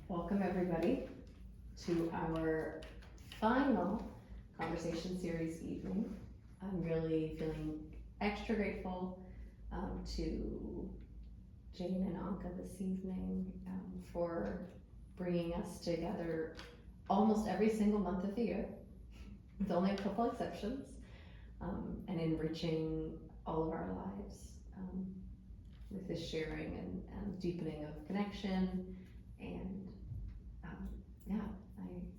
Welcome everybody to our final conversation series evening. I'm really feeling extra grateful to Jane and Anke this evening for bringing us together almost every single month of the year, with only a couple exceptions, and enriching all of our lives with this sharing and deepening of connection. And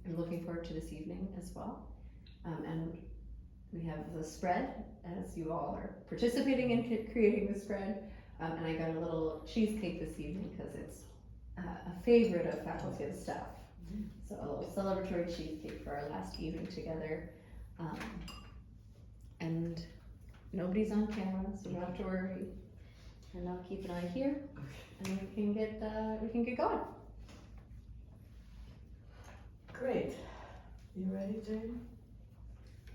I'm looking forward to this evening as well. And we have the spread, as you all are participating in creating the spread. And I got a little cheesecake this evening because it's a favorite of faculty and staff. So a little celebratory cheesecake for our last evening together. And nobody's on camera, so you don't have to worry. And I'll keep an eye here, and we can get going. Great. You ready, Jane?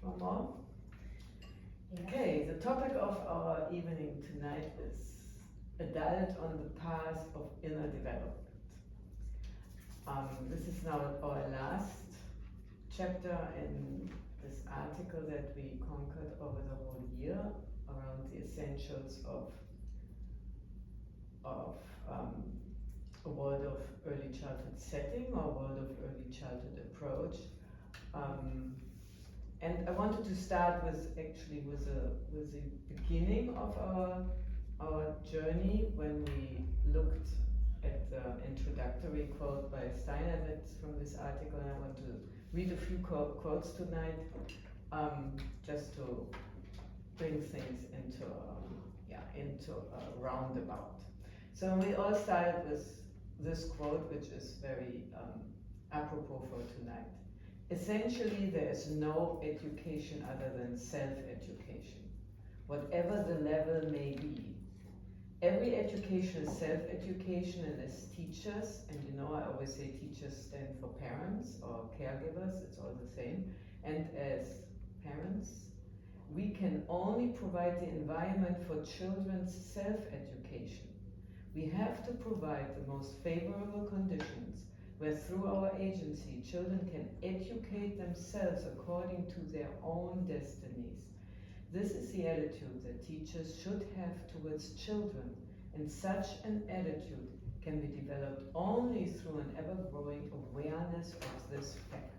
One more? Yeah. Okay, the topic of our evening tonight is adult on the path of inner development. This is now our last chapter in this article that we conquered over the whole year around the essentials of a world of early childhood setting or world of early childhood approach. And I wanted to start with the beginning of our journey when we looked at the introductory quote by Steiner that's from this article, and I want to read a few quotes tonight, just to bring things into a roundabout. So we all started with this quote, which is very apropos for tonight. Essentially, there is no education other than self-education, whatever the level may be. Every education is self-education, and as teachers, and you know I always say teachers stand for parents or caregivers, it's all the same, and as parents, we can only provide the environment for children's self-education. We have to provide the most favorable conditions where through our agency children can educate themselves according to their own destinies. This is the attitude that teachers should have towards children, and such an attitude can be developed only through an ever-growing awareness of this fact.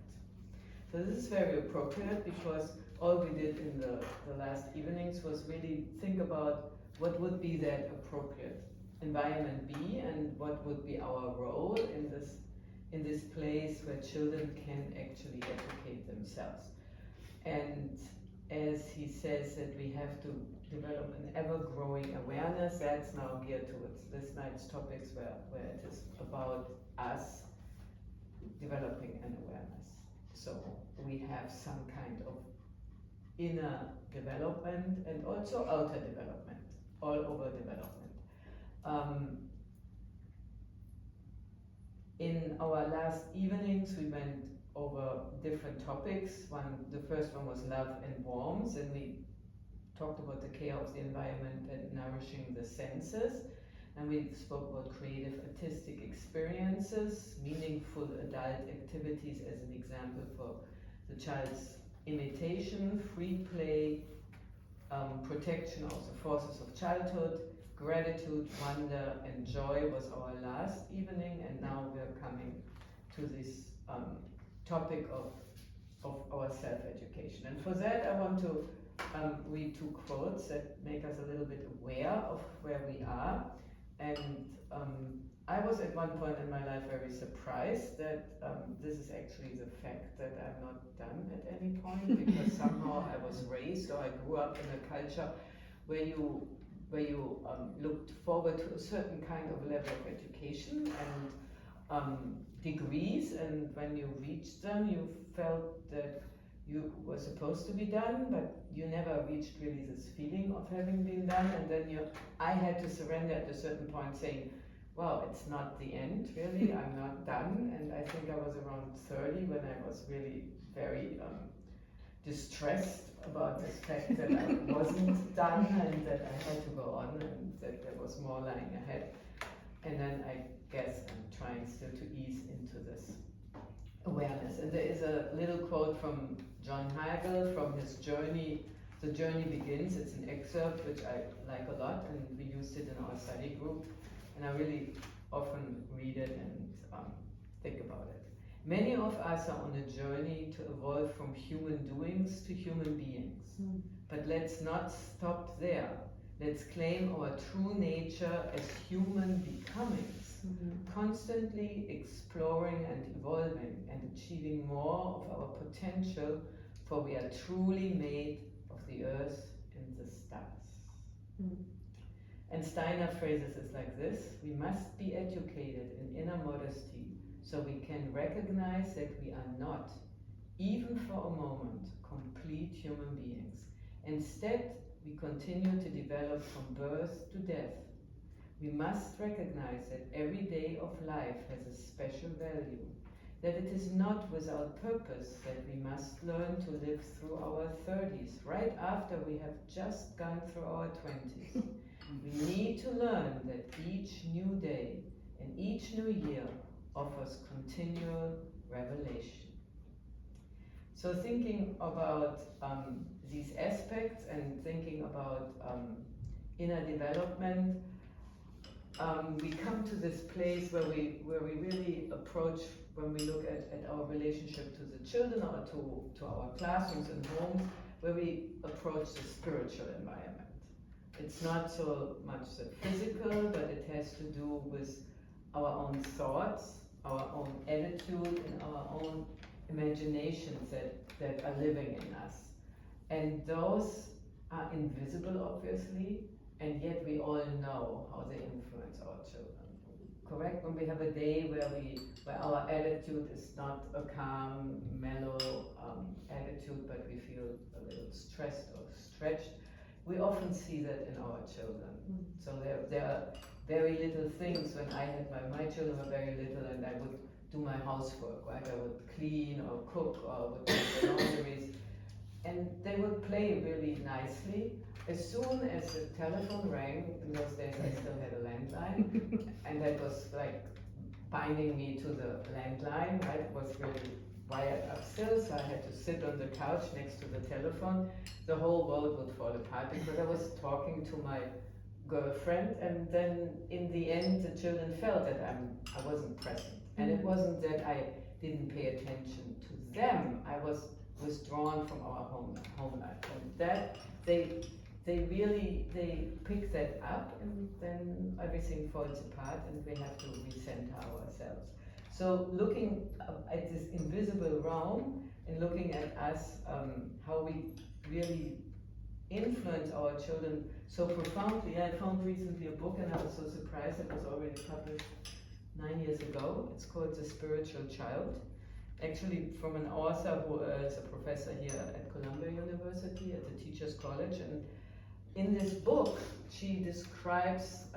So this is very appropriate because all we did in the last evenings was really think about what would be that appropriate environment be, and what would be our role in this place where children can actually educate themselves. And as he says that we have to develop an ever-growing awareness, that's now geared towards this night's topics where it is about us developing an awareness. So we have some kind of inner development and also outer development, all over development. In our last evenings, we went over different topics. The first one was love and warmth, and we talked about the care of the environment and nourishing the senses. And we spoke about creative artistic experiences, meaningful adult activities as an example for the child's imitation, free play, protection of the forces of childhood, gratitude, wonder, and joy was our last evening, and now we're coming to this topic of our self-education. And for that I want to read two quotes that make us a little bit aware of where we are. And I was at one point in my life very surprised that this is actually the fact that I'm not done at any point, because somehow I was raised, or I grew up in a culture where you looked forward to a certain kind of level of education and degrees, and when you reached them you felt that you were supposed to be done, but you never reached really this feeling of having been done. And then I had to surrender at a certain point saying, wow, it's not the end really, I'm not done. And I think I was around 30 when I was really very distressed about this fact that I wasn't done and that I had to go on and that there was more lying ahead. And then I guess I'm trying still to ease into this awareness. And there is a little quote from John Hagel from his journey. The Journey Begins. It's an excerpt which I like a lot, and we used it in our study group. And I really often read it and think about it. Many of us are on a journey to evolve from human doings to human beings. But let's not stop there. Let's claim our true nature as human becomings, constantly exploring and evolving and achieving more of our potential, for we are truly made of the earth and the stars. And Steiner phrases it like this: we must be educated in inner modesty so we can recognize that we are not, even for a moment, complete human beings. Instead, we continue to develop from birth to death. We must recognize that every day of life has a special value, that it is not without purpose that we must learn to live through our 30s, right after we have just gone through our 20s. We need to learn that each new day and each new year offers continual revelation. So thinking about these aspects and thinking about inner development, we come to this place where we really approach, when we look at our relationship to the children or to our classrooms and homes, where we approach the spiritual environment. It's not so much the physical, but it has to do with our own thoughts, our own attitude, and our own imaginations that are living in us. And those are invisible, obviously, and yet we all know how they influence our children. Correct? When we have a day where our attitude is not a calm, mellow attitude, but we feel a little stressed or stretched, we often see that in our children. So there are very little things. When I had my children were very little, and I would do my housework, right? I would clean or cook or would do the laundries, and they would play really nicely. As soon as the telephone rang, in those days I still had a landline, and that was like binding me to the landline, right? It was really wired up still, so I had to sit on the couch next to the telephone. The whole world would fall apart because I was talking to my girlfriend, and then in the end the children felt that I wasn't present. And it wasn't that I didn't pay attention to them, I was withdrawn from our home life. And that they pick that up, and then everything falls apart and we have to recenter ourselves. So looking at this invisible realm and looking at us, how we really influence our children so profoundly. I found recently a book, and I was so surprised, it was already published 9 years ago. It's called The Spiritual Child, actually from an author who is a professor here at Columbia University at the Teachers College. And in this book she describes,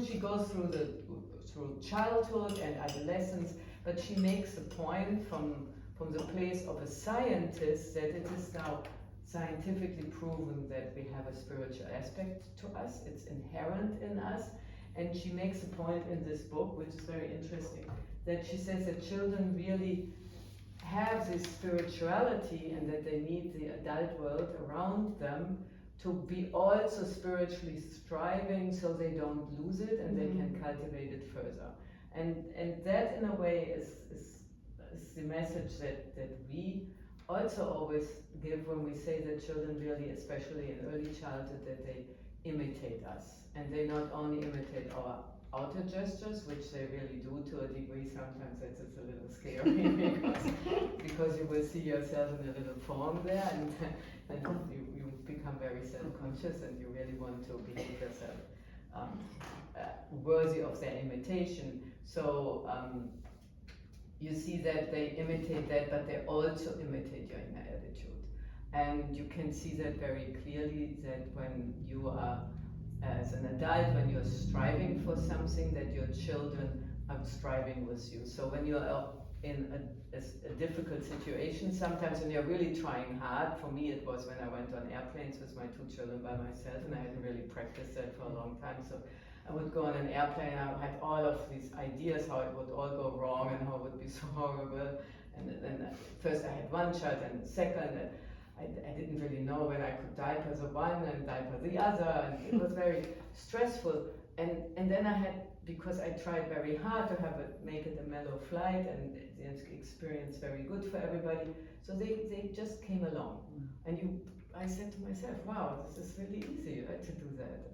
she goes through childhood and adolescence, but she makes the point from the place of a scientist that it is now scientifically proven that we have a spiritual aspect to us. It's inherent in us. And she makes a point in this book, which is very interesting, that she says that children really have this spirituality and that they need the adult world around them to be also spiritually striving so they don't lose it and they can cultivate it further. And that in a way is the message that we also always give when we say that children really, especially in early childhood, that they imitate us. And they not only imitate our outer gestures, which they really do to a degree. Sometimes it's a little scary because you will see yourself in a little form there, and you become very self-conscious and you really want to behave yourself worthy of their imitation. So you see that they imitate that, but they also imitate your inner attitude. And you can see that very clearly, that when you are, as an adult, when you're striving for something, that your children are striving with you. So when you're in a difficult situation, sometimes when you're really trying hard, for me it was when I went on airplanes with my 2 children by myself, and I hadn't really practiced that for a long time. So I would go on an airplane, I had all of these ideas how it would all go wrong and how it would be so horrible. And then first I had one child and second, and I didn't really know when I could diaper the one and diaper the other, and it was very stressful. And then I had, because I tried very hard to make it a mellow flight and the experience very good for everybody, so they just came along. And I said to myself, wow, this is really easy to do that.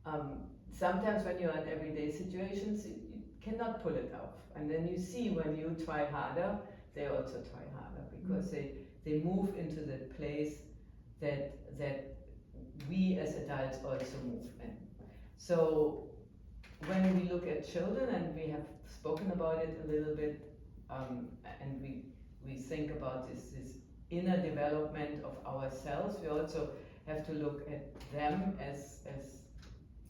And sometimes when you're in everyday situations, you cannot pull it off. And then you see when you try harder, they also try harder, because they move into that place that we as adults also move in. So when we look at children, and we have spoken about it a little bit, and we think about this inner development of ourselves, we also have to look at them as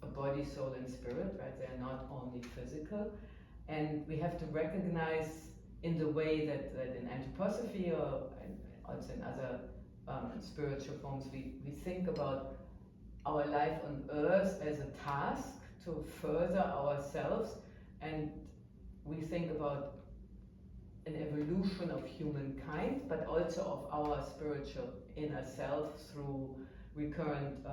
a body, soul, and spirit, right? They are not only physical, and we have to recognize in the way that in anthroposophy or also in other spiritual forms, we think about our life on earth as a task to further ourselves, and we think about an evolution of humankind, but also of our spiritual inner self through recurrent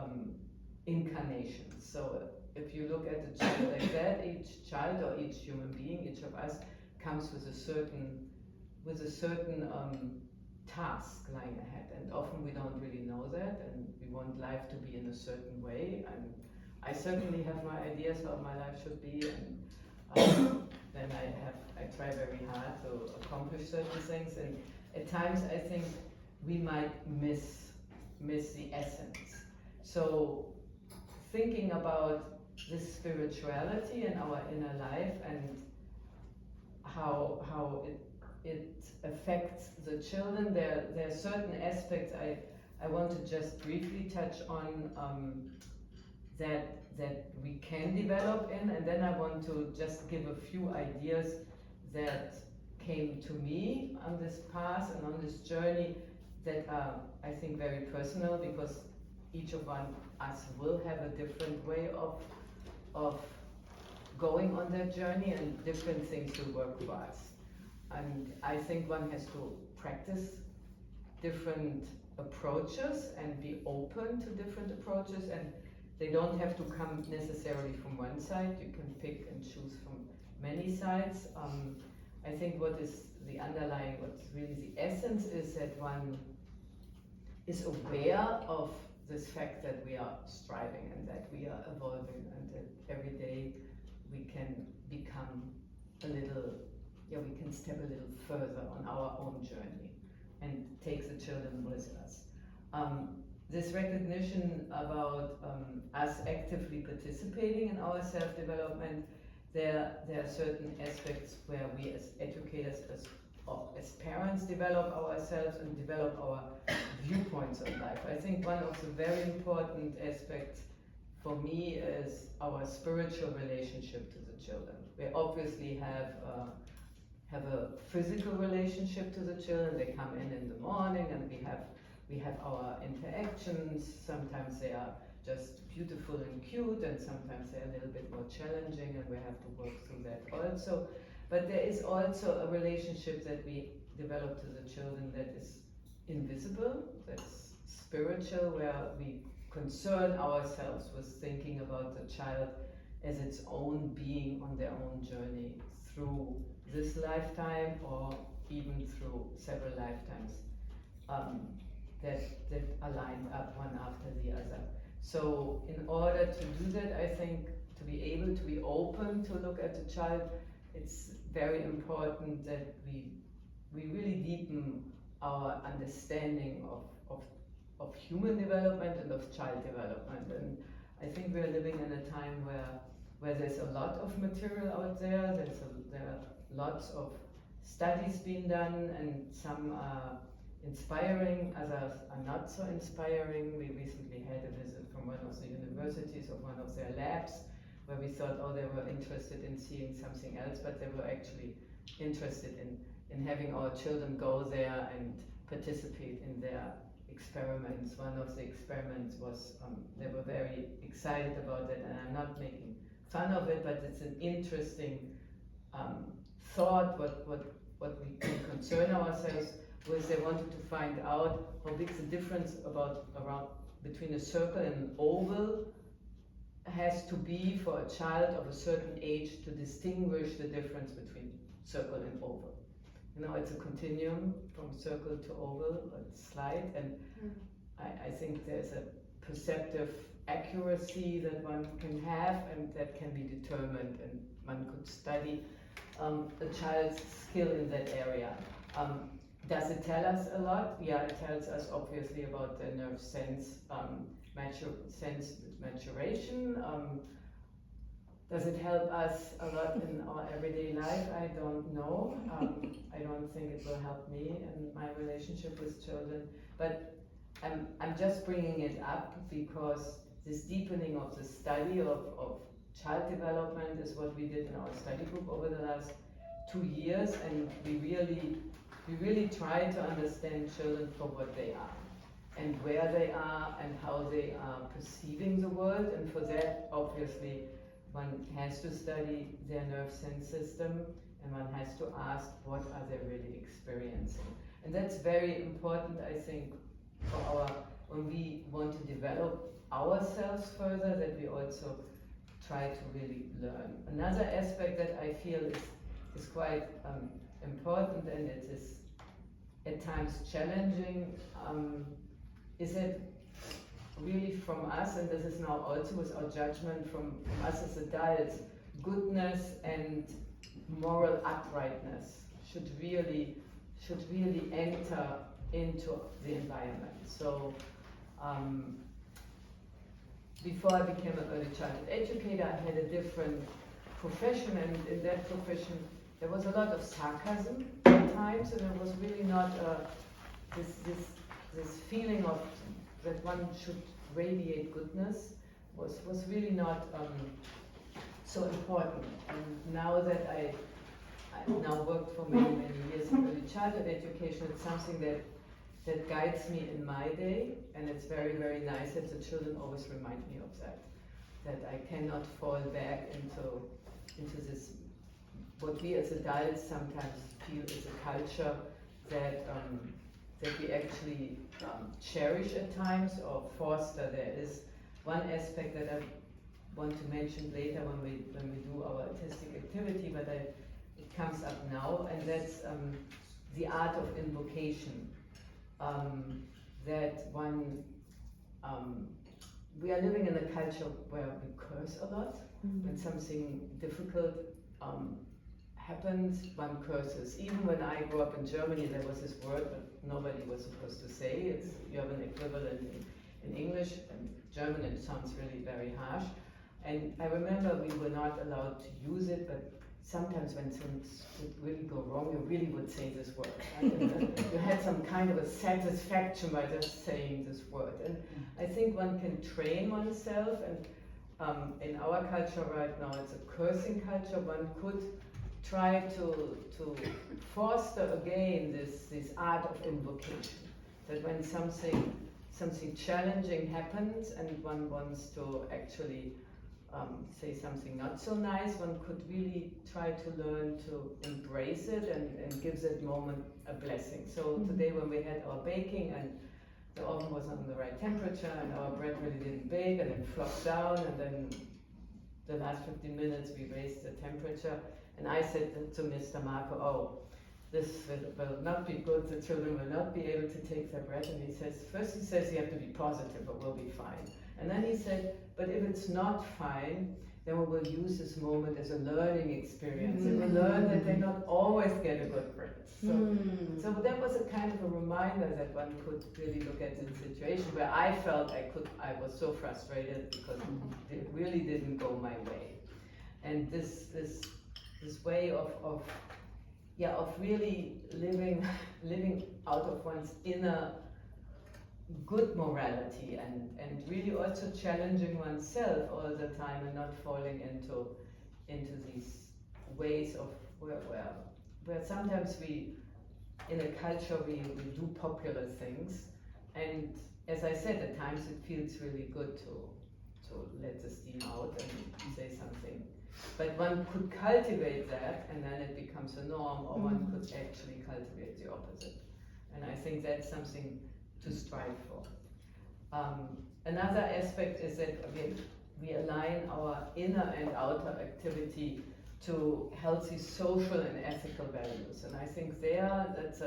incarnations. So if you look at a child like that, each child or each human being, each of us, comes with a certain task lying ahead, and often we don't really know that, and we want life to be in a certain way. And I certainly have my ideas how my life should be, and then I try very hard to accomplish certain things, and at times I think we might miss the essence. So thinking about this spirituality in our inner life and how it affects the children, there are certain aspects I want to just briefly touch on that we can develop in, and then I want to just give a few ideas that came to me on this path and on this journey that are, I think, very personal, because each of us will have a different way of going on that journey, and different things will work for us. And I think one has to practice different approaches and be open to different approaches, and they don't have to come necessarily from one side. You can pick and choose from many sides. I think what is the underlying, what's really the essence, is that one is aware of this fact that we are striving and that we are evolving, and that every day we can become a little, we can step a little further on our own journey and take the children with us. This recognition about us actively participating in our self-development, there are certain aspects where we as educators, as parents, develop ourselves and develop our viewpoints on life. I think one of the very important aspects for me is our spiritual relationship to the children. We obviously have a physical relationship to the children. They come in the morning, and we have our interactions. Sometimes they are just beautiful and cute, and sometimes they're a little bit more challenging, and we have to work through that also. But there is also a relationship that we develop to the children that is invisible, that's spiritual, where we concern ourselves with thinking about the child as its own being on their own journey through this lifetime, or even through several lifetimes that are lined up one after the other. So in order to do that, I think to be able to be open to look at the child, it's very important that we really deepen our understanding of human development and of child development. And I think we're living in a time where there's a lot of material out there. There are lots of studies being done, and some are inspiring, others are not so inspiring. We recently had a visit from one of the universities of one of their labs, where we thought, oh, they were interested in seeing something else, but they were actually interested in having our children go there and participate in their experiments. One of the experiments was, they were very excited about that, and I'm not making fun of it, but it's an interesting thought. What we can concern ourselves with. They wanted to find out how big the difference around between a circle and an oval has to be for a child of a certain age to distinguish the difference between circle and oval. You know, it's a continuum from circle to oval, a slide, and I think there's a perceptive accuracy that one can have and that can be determined, and one could study a child's skill in that area. Does it tell us a lot? Yeah, it tells us obviously about the nerve sense, maturation. Does it help us a lot in our everyday life? I don't know. I don't think it will help me in my relationship with children. But I'm just bringing it up because this deepening of the study of child development is what we did in our study group over the last 2 years, and we really try to understand children for what they are and where they are and how they are perceiving the world. And for that, obviously, one has to study their nerve sense system, and one has to ask what are they really experiencing. And that's very important, I think, for when we want to develop ourselves further, that we also try to really learn. Another aspect that I feel is quite important, and it is at times challenging, is it really from us, and this is now also with our judgment from us as adults, goodness and moral uprightness should really enter into the environment. So before I became an early childhood educator, I had a different profession, and in that profession there was a lot of sarcasm at times, and there was really not this feeling of that one should radiate goodness was really not so important. And now that I now worked for many years in early childhood education, it's something that guides me in my day, and it's very nice that the children always remind me of that I cannot fall back into this, what we as adults sometimes feel is a culture that we actually cherish at times or foster. There is one aspect that I want to mention later when we do our artistic activity, but it comes up now, and that's the art of invocation. That one, we are living in a culture where we curse a lot. When something difficult happens, one curses. Even when I grew up in Germany, there was this word that nobody was supposed to say. You have an equivalent in English, and German it sounds really very harsh. And I remember we were not allowed to use it, but sometimes when things would really go wrong, you really would say this word. You had some kind of a satisfaction by just saying this word. And I think one can train oneself, and in our culture right now, it's a cursing culture. One could try to foster again this art of invocation. That when something challenging happens and one wants to actually say something not so nice, one could really try to learn to embrace it and give that moment a blessing. So today when we had our baking, and the oven wasn't on the right temperature, and our bread really didn't bake, and it flopped down, and then the last 15 minutes we raised the temperature, and I said to Mr. Marco, oh, this will not be good, the children will not be able to take their bread. And he says you have to be positive, or we'll be fine. And then he said, but if it's not fine, then we will use this moment as a learning experience. They will learn that they not always get a good bread. So that was a kind of a reminder that one could really look at the situation where I felt I was so frustrated because it really didn't go my way. And this way of really living out of one's inner good morality, and really also challenging oneself all the time, and not falling into these ways of where sometimes we, in a culture, we do popular things, and as I said, at times it feels really good to to let the steam out and say something. But one could cultivate that, and then it becomes a norm, or one could actually cultivate the opposite. And I think that's something to strive for. Another aspect is that we align our inner and outer activity to healthy social and ethical values. And I think that's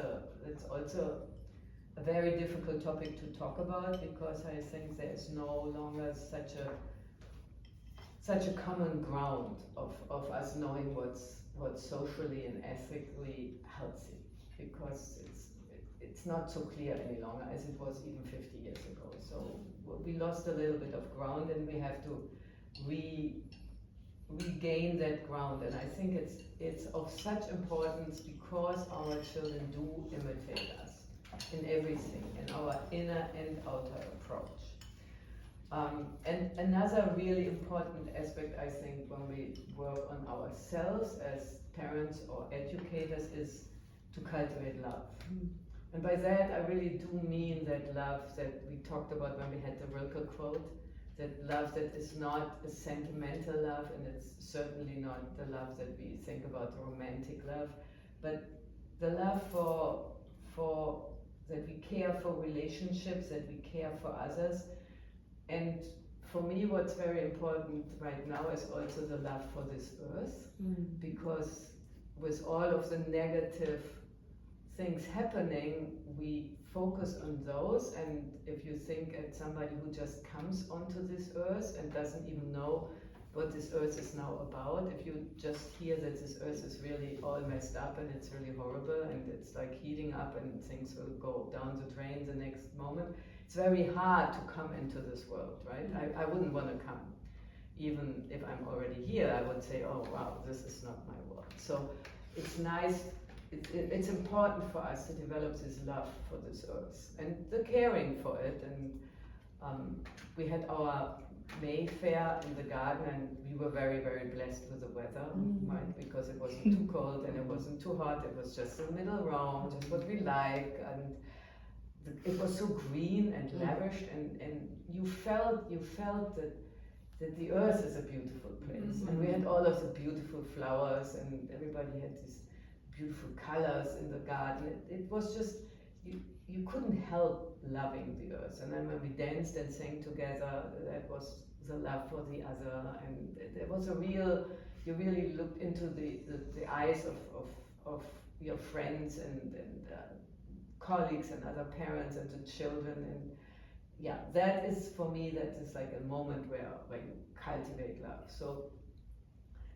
also a very difficult topic to talk about, because I think there's no longer such a common ground of us knowing what's socially and ethically healthy, because it's not so clear any longer as it was even 50 years ago. So we lost a little bit of ground, and we have to regain that ground. And I think it's of such importance, because our children do imitate us in everything, in our inner and outer approach. And another really important aspect, I think, when we work on ourselves as parents or educators, is to cultivate love. And by that, I really do mean that love that we talked about when we had the Rilke quote, that love that is not a sentimental love, and it's certainly not the love that we think about, romantic love, but the love for that we care for relationships, that we care for others. And for me, what's very important right now is also the love for this earth, because with all of the negative things happening, we focus on those. And if you think at somebody who just comes onto this earth and doesn't even know what this earth is now about, if you just hear that this earth is really all messed up and it's really horrible and it's like heating up and things will go down the drain the next moment, it's very hard to come into this world, right? I wouldn't want to come. Even if I'm already here, I would say, oh wow, this is not my world. So it's nice, it's important for us to develop this love for this earth and the caring for it. And we had our May fair in the garden, and we were very, very blessed with the weather, right? Because it wasn't too cold and it wasn't too hot. It was just the middle ground, just what we like, and it was so green and lavish, and you felt that the earth is a beautiful place. And we had all of the beautiful flowers, and everybody had these beautiful colors in the garden. It was just, you couldn't help loving the earth. And then when we danced and sang together, that was the love for the other. And there was a real, you really looked into the eyes of your friends and colleagues and other parents and the children. And yeah, that is, for me, that is like a moment where you cultivate love. So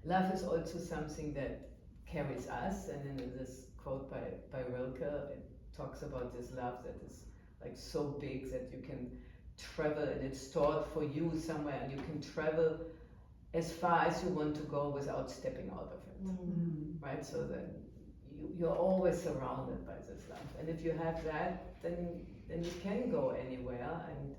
love is also something that carries us. And in this quote by Rilke, it talks about this love that is like so big that you can travel, and it's stored for you somewhere, and you can travel as far as you want to go without stepping out of it, right? So that you're always surrounded by this love, and if you have that, then you can go anywhere. And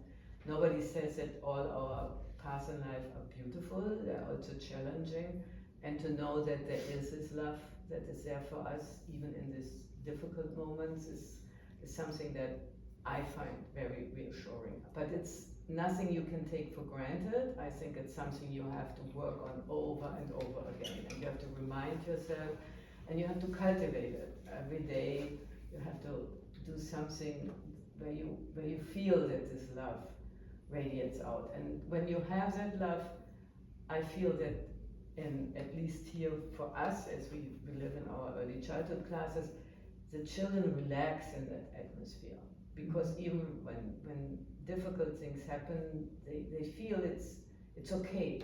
nobody says that all our paths in life are beautiful. They're also challenging, and to know that there is this love that is there for us even in these difficult moments is something that I find very reassuring. But it's nothing you can take for granted. I think it's something you have to work on over and over again, and you have to remind yourself, and you have to cultivate it every day. You have to do something where you feel that this love radiates out. And when you have that love, I feel that, and at least here for us, as we live in our early childhood classes, the children relax in that atmosphere, because even when difficult things happen, they feel it's okay,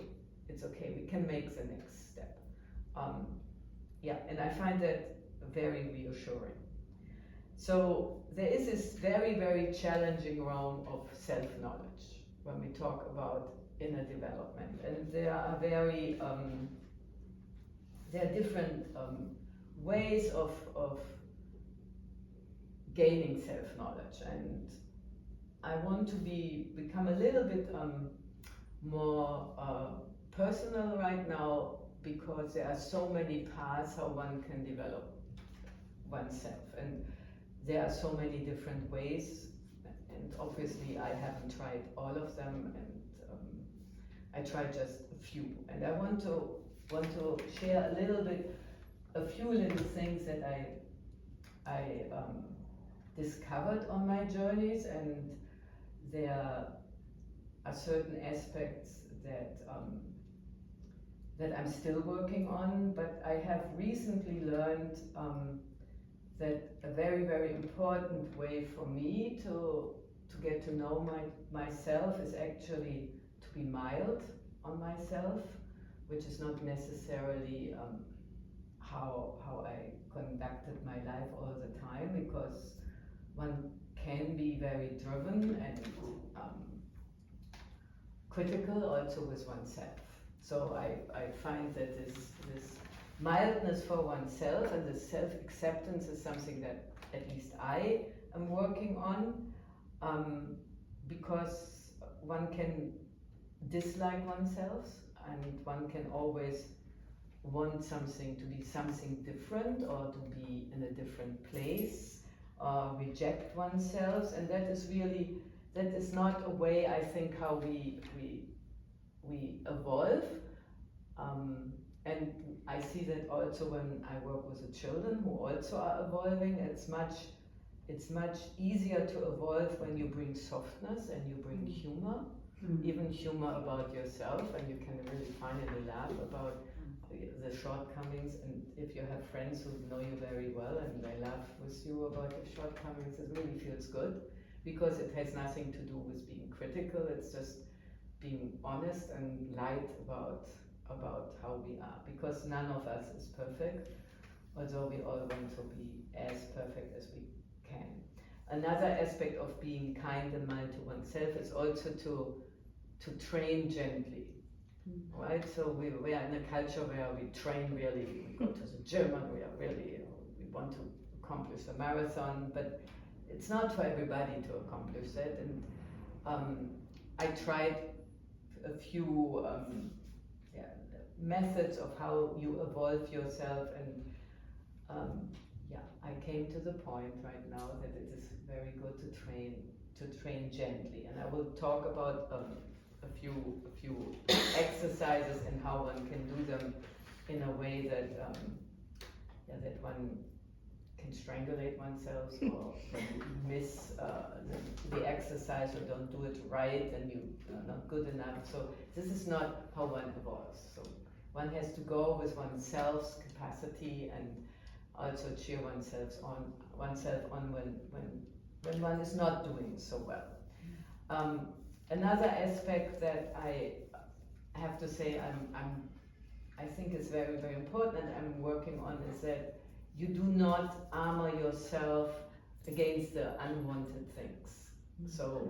we can make the next step. Yeah, and I find that very reassuring. So there is this very, very challenging realm of self-knowledge when we talk about inner development, and there are different ways of gaining self-knowledge, and I want to become a little bit more personal right now, because there are so many paths how one can develop oneself, and there are so many different ways, and obviously I haven't tried all of them, and I tried just a few, and I want to share a few little things that I discovered on my journeys, and there are certain aspects that I'm still working on, but I have recently learned that a very, very important way for me to get to know myself is actually to be mild on myself, which is not necessarily how I conducted my life all the time, because one can be very driven and critical also with oneself. So I find that this mildness for oneself and this self-acceptance is something that at least I am working on, because one can dislike oneself and one can always want something to be something different or to be in a different place, reject oneself, and that is not a way, I think, how we evolve. And I see that also when I work with the children who also are evolving. It's much easier to evolve when you bring softness and you bring humor, even humor about yourself, and you can really finally laugh about the shortcomings. And if you have friends who know you very well and they laugh with you about your shortcomings, it really feels good, because it has nothing to do with being critical. It's just being honest and light about how we are, because none of us is perfect, although we all want to be as perfect as we can. Another aspect of being kind and mild to oneself is also to train gently, right? So we are in a culture where we train really, we go to the gym and we are really, we want to accomplish a marathon, but it's not for everybody to accomplish that. And I tried a few methods of how you evolve yourself, and I came to the point right now that it is very good to train gently, and I will talk about a few exercises and how one can do them in a way that that one can strangulate oneself, or miss the exercise or don't do it right and you are not good enough. So this is not how one evolves. So one has to go with oneself's capacity and also cheer oneself on when one is not doing so well. Another aspect that I have to say I think is very, very important and I'm working on is that you do not armor yourself against the unwanted things. So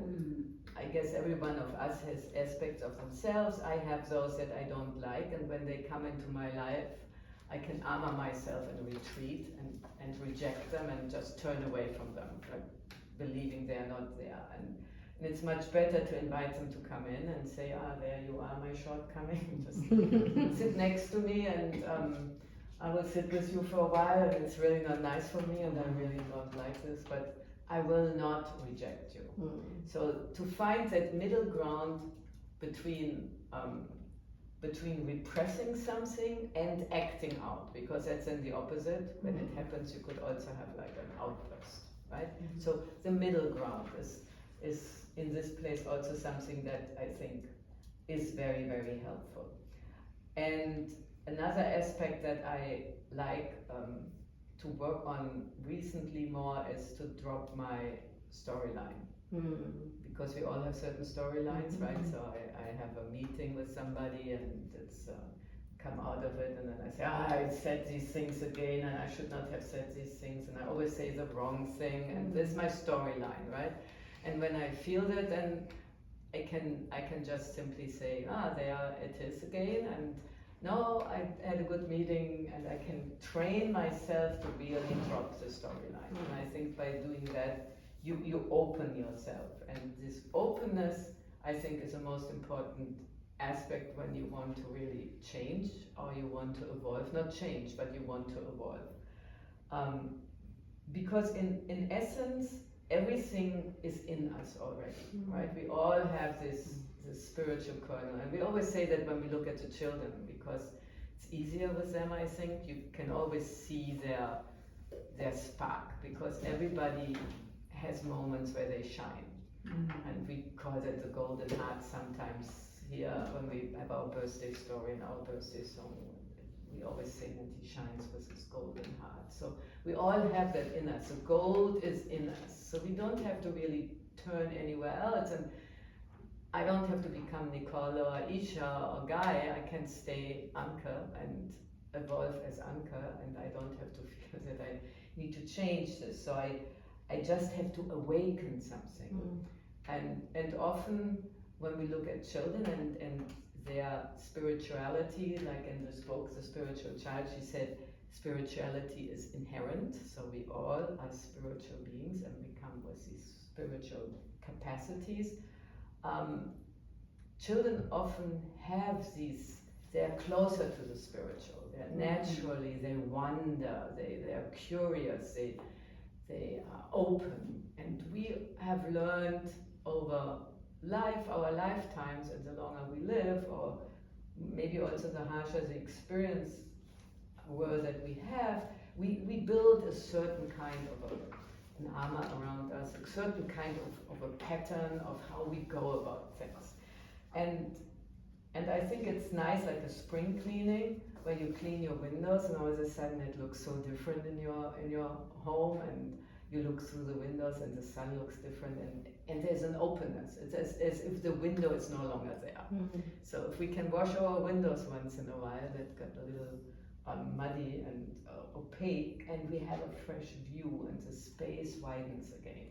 I guess every one of us has aspects of themselves. I have those that I don't like, and when they come into my life, I can armor myself and retreat and reject them and just turn away from them, like believing they're not there. And it's much better to invite them to come in and say, there you are, my shortcoming. Just sit next to me, and I will sit with you for a while, and it's really not nice for me, and I really don't like this, but I will not reject you. So to find that middle ground between repressing something and acting out, because that's then the opposite. When it happens, you could also have like an outburst, right? So the middle ground is in this place also something that I think is very, very helpful. And another aspect that I like to work on recently more is to drop my storyline. Because we all have certain storylines, right? So I have a meeting with somebody and it's come out of it, and then I say, I said these things again and I should not have said these things, and I always say the wrong thing, and this is my storyline, right? And when I feel that, then I can just simply say, there it is again, and no, I had a good meeting, and I can train myself to really drop the storyline. And I think by doing that, you open yourself, and this openness, I think, is the most important aspect when you want to really change, or you want to evolve. Not change, but you want to evolve. Because in essence, everything is in us already, right? We all have this spiritual kernel, and we always say that when we look at the children, because it's easier with them, I think. You can always see their spark, because everybody has moments where they shine. And we call it the golden heart sometimes here when we have our birthday story and our birthday song. We always say that he shines with his golden heart. So we all have that in us. The gold is in us. So we don't have to really turn anywhere else. And I don't have to become Nicole or Isha or Guy. I can stay Anke and evolve as Anke, and I don't have to feel that I need to change this. So I just have to awaken something. And often when we look at children and their spirituality, like in this book, The Spiritual Child, she said spirituality is inherent. So we all are spiritual beings and we come with these spiritual capacities. Children often have these, they're closer to the spiritual. They're naturally, they wonder, they're curious, they are open. And we have learned over our lifetimes, and the longer we live, or maybe also the harsher the experience were that we have, we build a certain kind of an armor around us, a certain kind of a pattern of how we go about things. And I think it's nice, like a spring cleaning, where you clean your windows and all of a sudden it looks so different in your home, and you look through the windows and the sun looks different, and there's an openness. It's as if the window is no longer there. So if we can wash our windows once in a while, that got a little muddy and opaque, and we have a fresh view and the space widens again,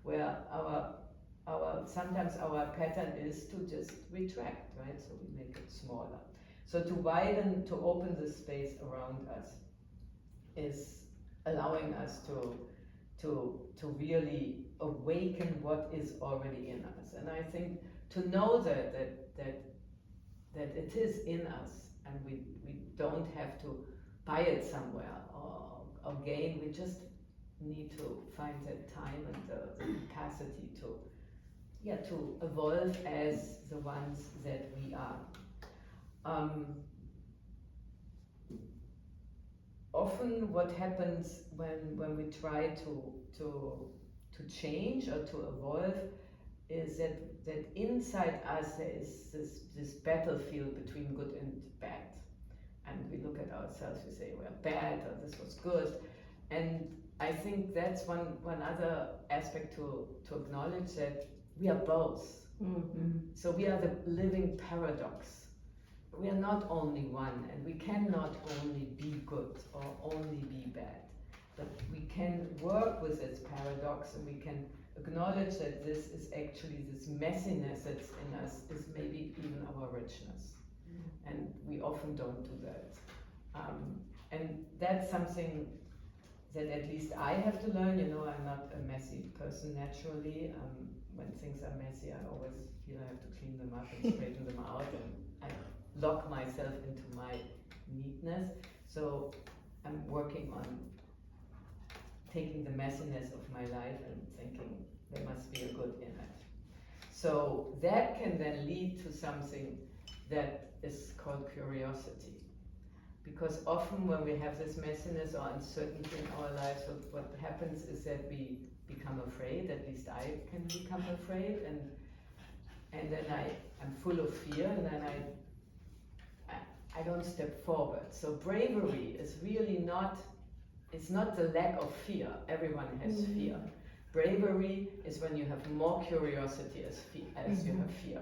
where sometimes our pattern is to just retract, right? So we make it smaller. So to widen, to open the space around us is allowing us to really awaken what is already in us. And I think to know that it is in us, and we don't have to buy it somewhere or gain, we just need to find that time and the capacity to evolve as the ones that we are. Often what happens when we try to change or to evolve is that inside us there is this battlefield between good and bad. And we look at ourselves, we say we're bad or this was good. And I think that's one other aspect to acknowledge, that we are both. So we are the living paradox. We are not only one, and we cannot only be good or only be bad, but we can work with this paradox, and we can acknowledge that this is actually, this messiness that's in us is maybe even our richness. And we often don't do that. And that's something that at least I have to learn. I'm not a messy person naturally. When things are messy, I always feel I have to clean them up and straighten them out, and I lock myself into my neatness. So I'm working on taking the messiness of my life and thinking there must be a good in it. So that can then lead to something that is called curiosity. Because often when we have this messiness or uncertainty in our lives, what happens is that we become afraid. At least I can become afraid, and then I'm full of fear, and then I don't step forward. So bravery is really not, it's not the lack of fear. Everyone has fear. Bravery is when you have more curiosity as you have fear.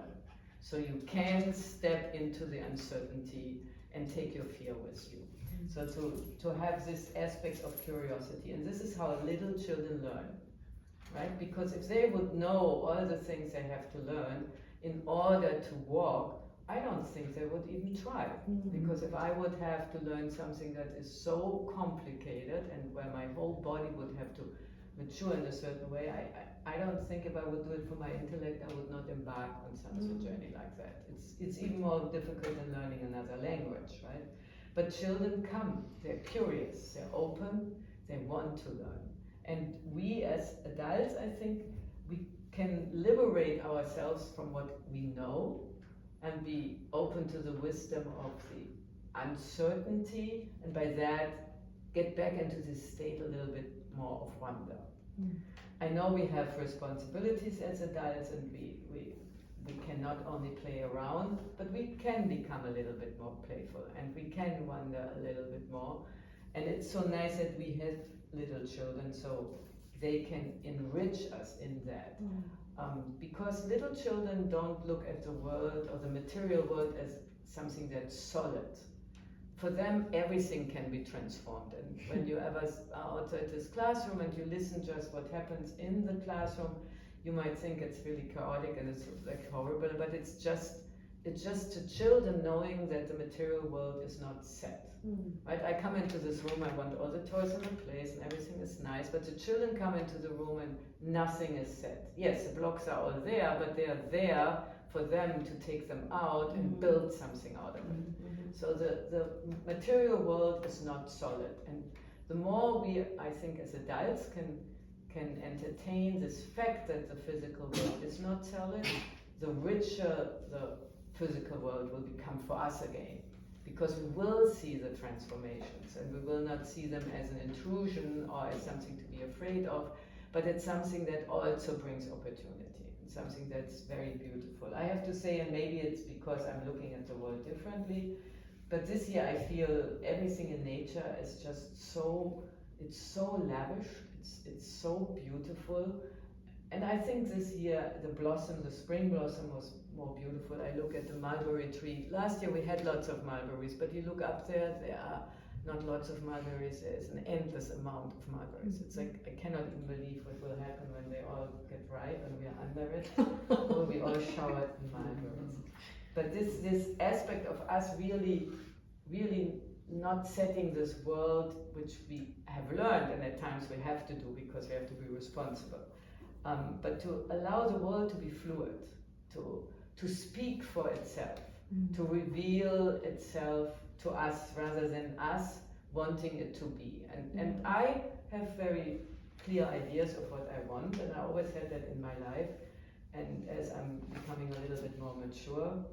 So you can step into the uncertainty and take your fear with you. So to have this aspect of curiosity, and this is how little children learn, right? Because if they would know all the things they have to learn in order to walk, I don't think they would even try. Because if I would have to learn something that is so complicated and where my whole body would have to mature in a certain way, I don't think if I would do it for my intellect, I would not embark on such a journey like that. It's even more difficult than learning another language, right? But children come, they're curious, they're open, they want to learn. And we as adults, I think, we can liberate ourselves from what we know and be open to the wisdom of the uncertainty, and by that get back into this state a little bit more of wonder. I know we have responsibilities as adults, and we can not only play around, but we can become a little bit more playful, and we can wonder a little bit more. And it's so nice that we have little children, so they can enrich us in that. Because little children don't look at the world or the material world as something that's solid. For them, everything can be transformed. And when you ever are outside this classroom and you listen just what happens in the classroom, you might think it's really chaotic and it's like horrible, but it's just to children knowing that the material world is not set. Right? I come into this room, I want all the toys in the place and everything is nice, but the children come into the room and nothing is set. Yes, the blocks are all there, but they are there for them to take them out and build something out of it. So the material world is not solid, and the more we, I think, as adults can entertain this fact that the physical world is not solid, the richer the physical world will become for us again, because we will see the transformations and we will not see them as an intrusion or as something to be afraid of, but it's something that also brings opportunity, and something that's very beautiful. I have to say, and maybe it's because I'm looking at the world differently, but this year I feel everything in nature is just so, it's so lavish, it's so beautiful. And I think this year the blossom, the spring blossom was more beautiful. I look at the mulberry tree. Last year we had lots of mulberries, but you look up there, there are not lots of mulberries, there's an endless amount of mulberries. It's like, I cannot even believe what will happen when they all get ripe and we are under it. We'll be all showered in mulberries. But this aspect of us really not setting this world, which we have learned, and at times we have to do because we have to be responsible. But to allow the world to be fluid, to speak for itself, to reveal itself to us rather than us wanting it to be. And I have very clear ideas of what I want, and I always had that in my life. And as I'm becoming a little bit more mature,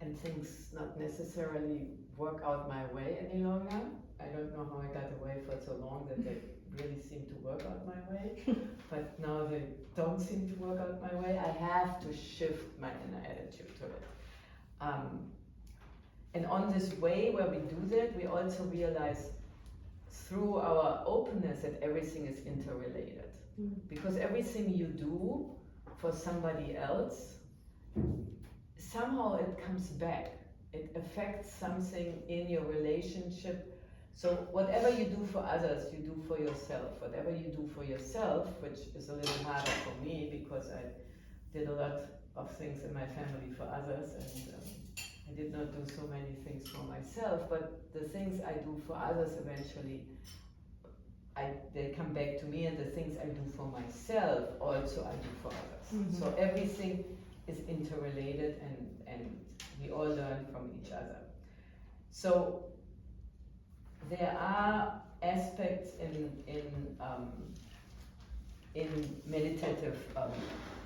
and things not necessarily work out my way any longer, I don't know how I got away for so long that they really seem to work out my way, but now they don't seem to work out my way. I have to shift my inner attitude to it. And on this way where we do that, we also realize through our openness that everything is interrelated. Because everything you do for somebody else, somehow it comes back. It affects something in your relationship. So whatever you do for others, you do for yourself. Whatever you do for yourself, which is a little harder for me because I did a lot of things in my family for others, and I did not do so many things for myself, but the things I do for others eventually, they come back to me, and the things I do for myself also I do for others. So everything is interrelated, and we all learn from each other. So there are aspects in meditative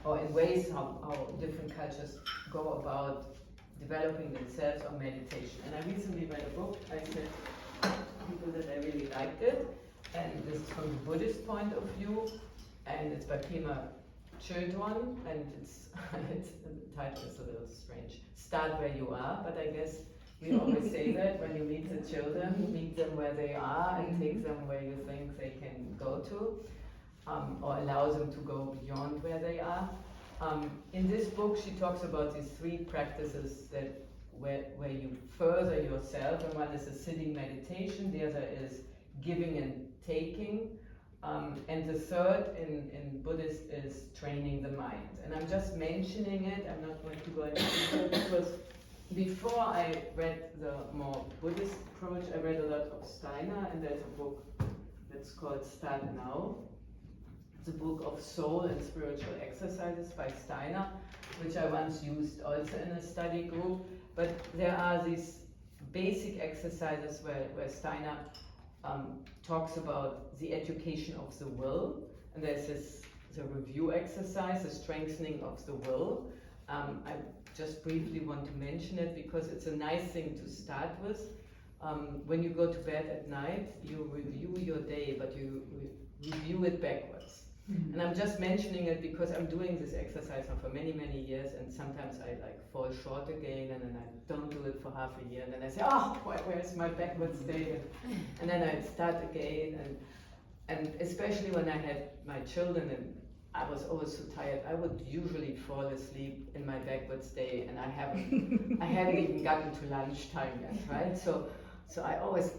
or in ways how different cultures go about developing themselves on meditation. And I recently read a book. I said to people that I really liked it, and this is from the Buddhist point of view, and it's by Pema Chödrön, and it's the title is a little strange. Start where you are, but I guess we always say that when you meet the children, meet them where they are and take them where you think they can go to, or allow them to go beyond where they are. In this book, she talks about these 3 practices where you further yourself, and one is a sitting meditation, the other is giving and taking, and the third in Buddhist is training the mind. And I'm just mentioning it, I'm not going to go into detail, because before I read the more Buddhist approach, I read a lot of Steiner, and there's a book that's called Start Now. It's a book of soul and spiritual exercises by Steiner, which I once used also in a study group. But there are these basic exercises where Steiner talks about the education of the will, and there's the review exercise, the strengthening of the will. I just briefly want to mention it because it's a nice thing to start with. When you go to bed at night, you review your day, but you review it backwards. And I'm just mentioning it because I'm doing this exercise now for many, many years, and sometimes I fall short again, and then I don't do it for half a year, and then I say, oh, where's my backwards day? And then I start again, and especially when I had my children, and I was always so tired, I would usually fall asleep in my backwards day, and I hadn't even gotten to lunchtime yet, right? So I always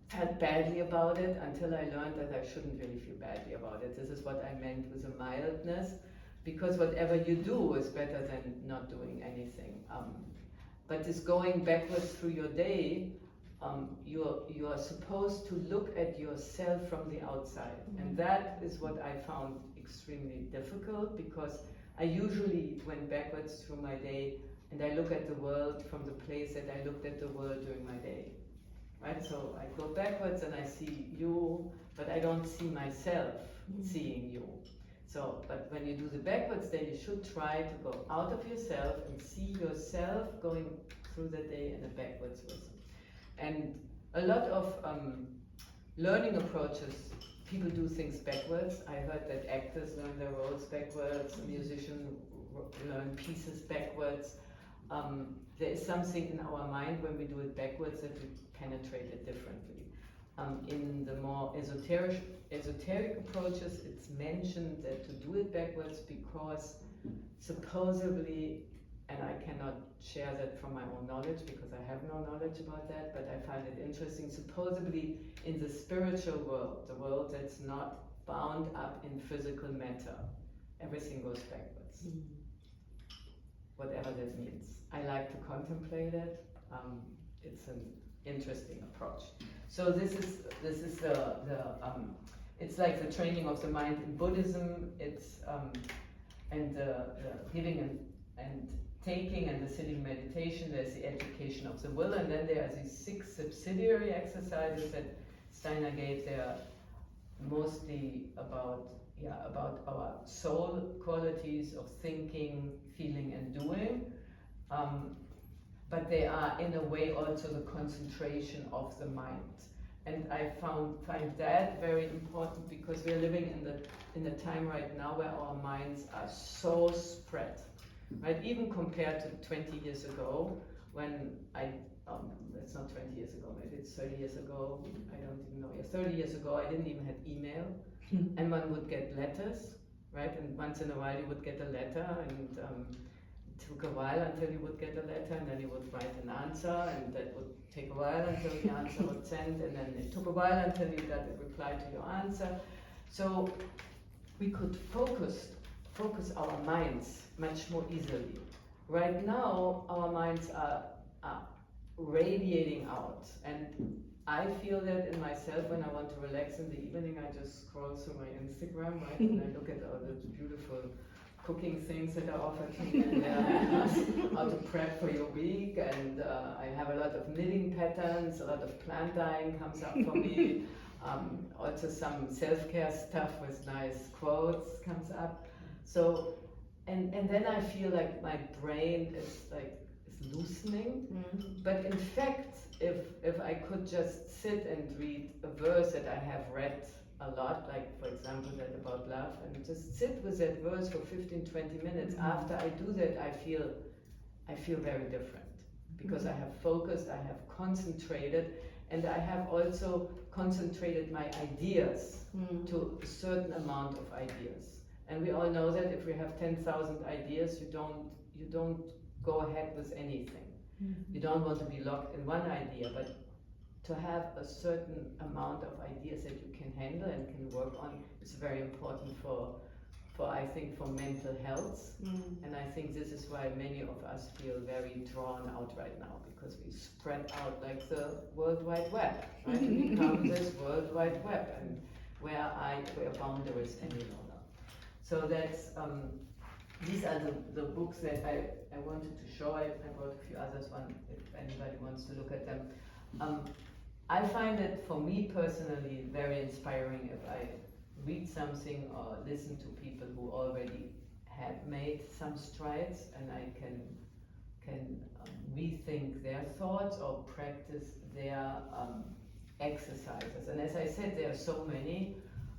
felt badly about it until I learned that I shouldn't really feel badly about it. This is what I meant with a mildness, because whatever you do is better than not doing anything. But this going backwards through your day, you are supposed to look at yourself from the outside. And that is what I found extremely difficult, because I usually went backwards through my day and I look at the world from the place that I looked at the world during my day. Right? So I go backwards and I see you, but I don't see myself seeing you. So, but when you do the backwards day, you should try to go out of yourself and see yourself going through the day in a backwards way. And a lot of learning approaches, people do things backwards. I heard that actors learn their roles backwards, musicians learn pieces backwards. There is something in our mind when we do it backwards that we penetrate it differently. In the more esoteric approaches, it's mentioned that to do it backwards because supposedly, and I cannot share that from my own knowledge because I have no knowledge about that, but I find it interesting, supposedly in the spiritual world, the world that's not bound up in physical matter, everything goes backwards. Whatever that means. I like to contemplate it. It's an interesting approach. So this is it's like the training of the mind in Buddhism. It's and the giving and taking and the sitting meditation. There's the education of the will, and then there are these 6 subsidiary exercises that Steiner gave. They're mostly about our soul qualities of thinking, feeling, and doing. But they are in a way also the concentration of the mind. And I find that very important because we're living in the time right now where our minds are so spread, right? Even compared to 20 years ago, when it's not 20 years ago, maybe it's 30 years ago, I don't even know. Yeah, 30 years ago, I didn't even have email, and one would get letters, right? And once in a while you would get a letter, and it took a while until you would get a letter, and then you would write an answer, and that would take a while until the answer was sent, and then it took a while until you got a reply to your answer. So we could focus our minds much more easily. Right now, our minds are radiating out, and I feel that in myself when I want to relax in the evening. I just scroll through my Instagram, right, and I look at all the beautiful cooking things that are offered to me, and how to prep for your week, and I have a lot of knitting patterns, a lot of plant dyeing comes up for me, also some self-care stuff with nice quotes comes up. So, and then I feel like my brain is loosening, but in fact, if I could just sit and read a verse that I have read a lot, like for example that about love, and just sit with that verse for 15-20 minutes. After I do that, I feel very different, because I have focused, I have concentrated, and I have also concentrated my ideas to a certain amount of ideas. And we all know that if we have 10,000 ideas, you don't go ahead with anything. You don't want to be locked in one idea, but to have a certain amount of ideas that you can handle and can work on is very important for I think for mental health. And I think this is why many of us feel very drawn out right now, because we spread out like the World Wide Web, right? We become this World Wide Web, and where boundaries any longer. So that's these are the books that I wanted to show. I brought a few others, if anybody wants to look at them. I find it, for me personally, very inspiring if I read something or listen to people who already have made some strides, and I can rethink their thoughts or practice their exercises. And as I said, there are so many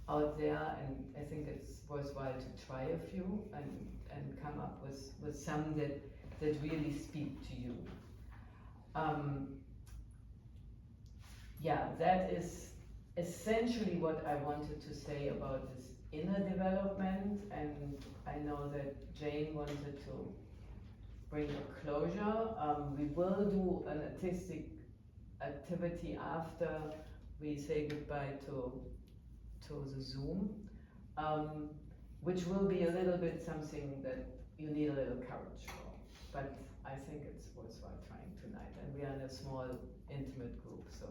out there, and I think it's worthwhile to try a few and come up with some that really speak to you. Yeah, that is essentially what I wanted to say about this inner development, and I know that Jane wanted to bring a closure. We will do an artistic activity after we say goodbye to the Zoom, which will be a little bit something that you need a little courage for, but I think it's worthwhile trying tonight, and we are in a small, intimate group, so.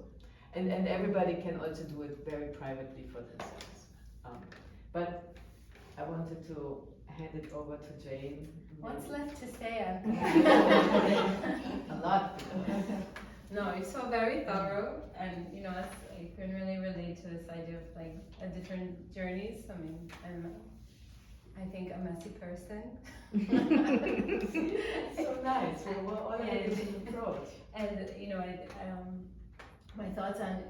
And everybody can also do it very privately for themselves. But I wanted to hand it over to Jane. What's left to say, Anke? A lot. No, it's so very thorough, and I can really relate to this idea of like different journeys. I mean, I think a messy person. It's so nice. We're all in a different approach. And my thoughts on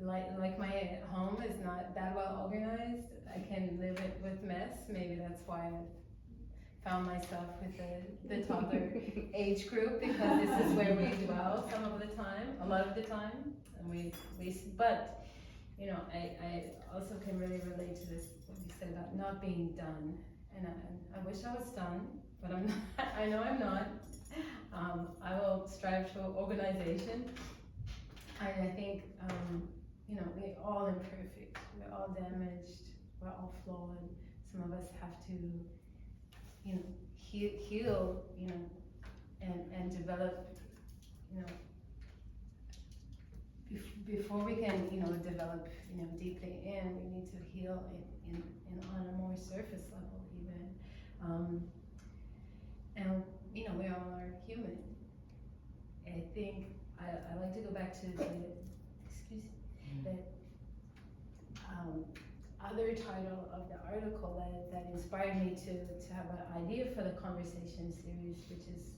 like my home is not that well organized. I can live it with mess. Maybe that's why I found myself with the toddler age group, because this is where we dwell some of the time, a lot of the time, and but I also can really relate to this, what you said about not being done, and I wish I was done, but I'm not. I know I'm not. I will strive for organization. I think we're all imperfect, we're all damaged, we're all flawed. Some of us have to heal, and develop, before we can, develop, deeply in, we need to heal in on a more surface level even. And, we all are human. I think I like to go back to the other title of the article that inspired me to have an idea for the conversation series, which is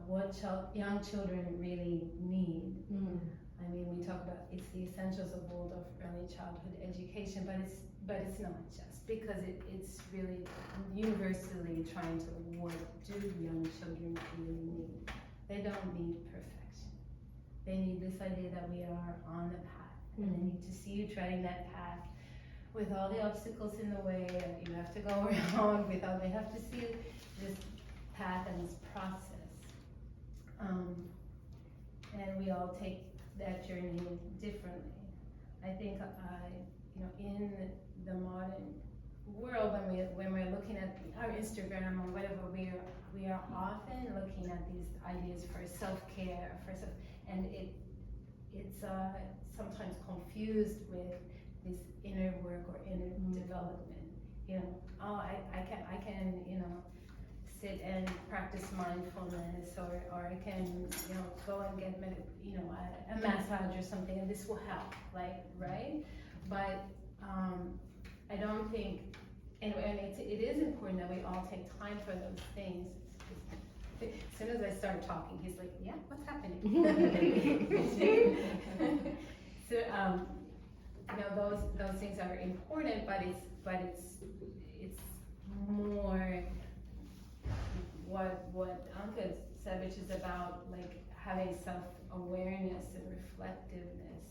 what young children really need. I mean, we talk about it's the essentials of Waldorf early childhood education, but it's not just, because it's really universally trying to what do young children really need. They don't need perfection. They need this idea that we are on the path, and they need to see you treading that path with all the obstacles in the way that you have to go around. They have to see this path and this process. And we all take that journey differently. I think in the modern world, when we're looking at our Instagram or whatever, we are often looking at these ideas for self-care, and it's sometimes confused with this inner work or inner development. I can sit and practice mindfulness, or I can go and get a massage or something, and this will help, right? But I don't think, and it is important that we all take time for those things. As soon as I start talking, he's like, yeah, what's happening? So those things are important, but it's more what Anke said, which is about like having self-awareness and reflectiveness.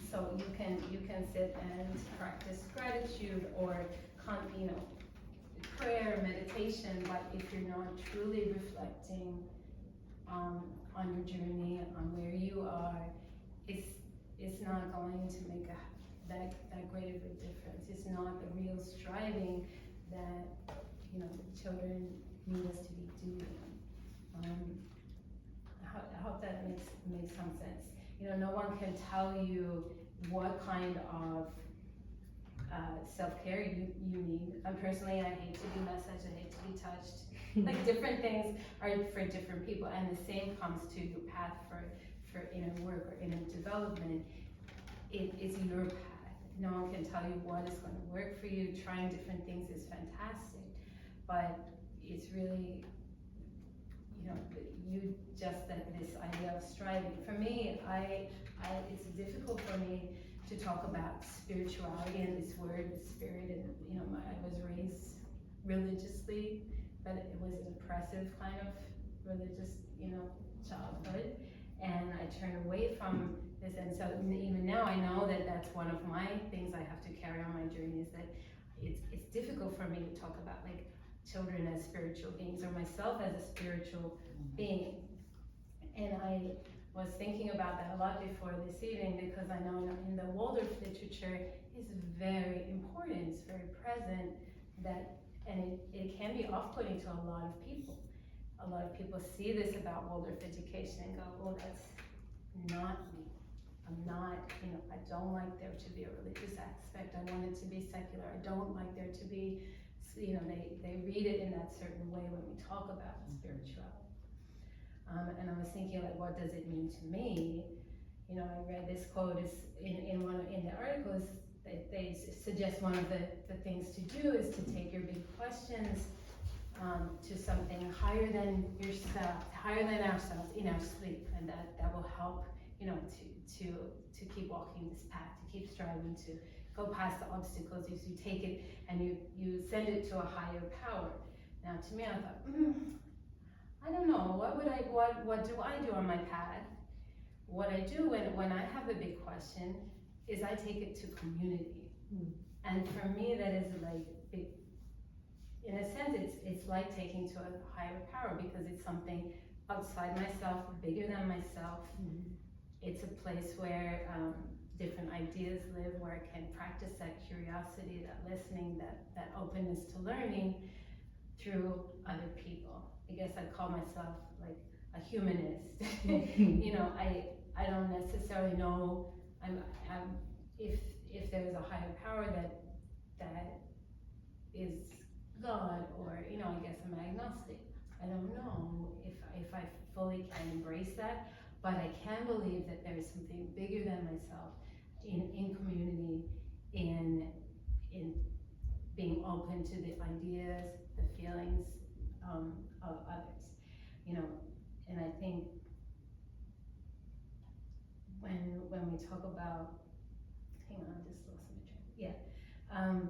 So you can sit and practice gratitude or prayer, meditation, but if you're not truly reflecting on your journey, on where you are, it's not going to make that great of a difference. It's not the real striving that children need us to be doing. I hope that makes some sense. No one can tell you what kind of self-care you need. Personally, I hate to be massaged, I hate to be touched. Like different things are for different people, and the same comes to your path for for inner work or inner development, it's your path. No one can tell you what is going to work for you. Trying different things is fantastic, but it's really, you just that this idea of striving. For me, it's difficult for me to talk about spirituality and this word, spirit, and I was raised religiously, but it was an oppressive kind of religious, childhood, and I turned away from this, and so even now I know that that's one of my things I have to carry on my journey, is that it's difficult for me to talk about like children as spiritual beings or myself as a spiritual being. And I was thinking about that a lot before this evening, because I know in the Waldorf literature is very important, it's very present, and it can be off-putting to a lot of people. A lot of people see this about Waldorf education and go, oh, that's not me. I'm not, I don't like there to be a religious aspect. I want it to be secular. I don't like there to be, they read it in that certain way when we talk about spirituality. And I was thinking, like, what does it mean to me? I read this quote is in the articles that they suggest one of the things to do is to take your big questions to something higher than yourself, higher than ourselves in our sleep, and that will help, to keep walking this path, to keep striving to go past the obstacles. As you take it and you send it to a higher power. Now, to me, I thought, I don't know. What do I do on my path? What I do when I have a big question is I take it to community. And for me, that is like big. In a sense, it's like taking to a higher power, because it's something outside myself, bigger than myself. It's a place where different ideas live, where I can practice that curiosity, that listening, that openness to learning through other people. I guess I call myself like a humanist. I don't necessarily know if there's a higher power that is God, or I guess I'm agnostic. I don't know if I fully can embrace that, but I can believe that there is something bigger than myself in community, in being open to the ideas, the feelings of others, and I think when we talk about, hang on, I just lost my train.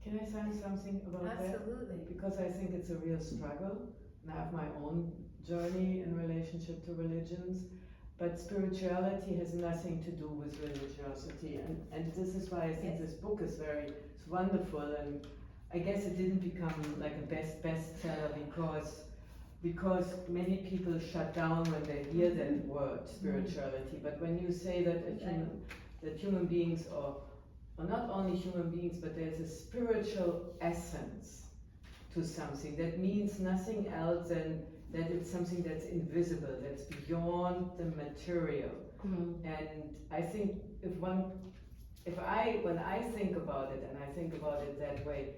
Can I say something about that? Absolutely. Because I think it's a real struggle, and I have my own journey in relationship to religions, but spirituality has nothing to do with religiosity, and this is why I think this book is it's wonderful, and I guess it didn't become like a bestseller because many people shut down when they hear that word spirituality. But when you say that human beings are not only human beings, but there's a spiritual essence to something that means nothing else than that it's something that's invisible, that's beyond the material. And I think when I think about it, and I think about it that way,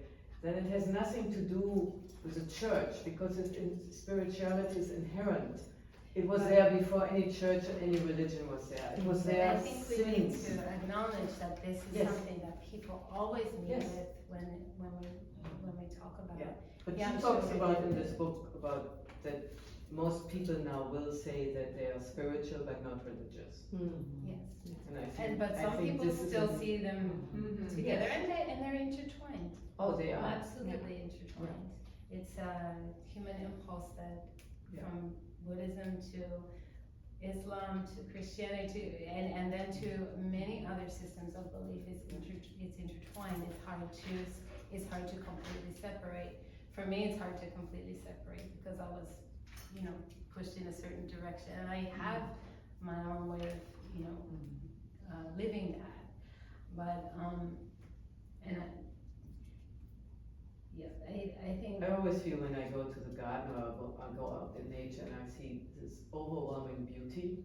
then it has nothing to do with the church, because spirituality is inherent. It was there before any church or any religion was there. It was there since. I think we need to acknowledge that this is something that people always meet with when we talk about it. But she talks about in this book about that most people now will say that they are spiritual but not religious. Yes. And some people still see them together, and they're intertwined. Oh, they are. Absolutely intertwined. It's a human impulse that from Buddhism to Islam to Christianity and then to many other systems of belief, it's intertwined. It's hard to completely separate. For me, it's hard to completely separate because I was, pushed in a certain direction, and I have my own way of, living that. But I think I always feel when I go to the garden or I go out in nature and I see this overwhelming beauty,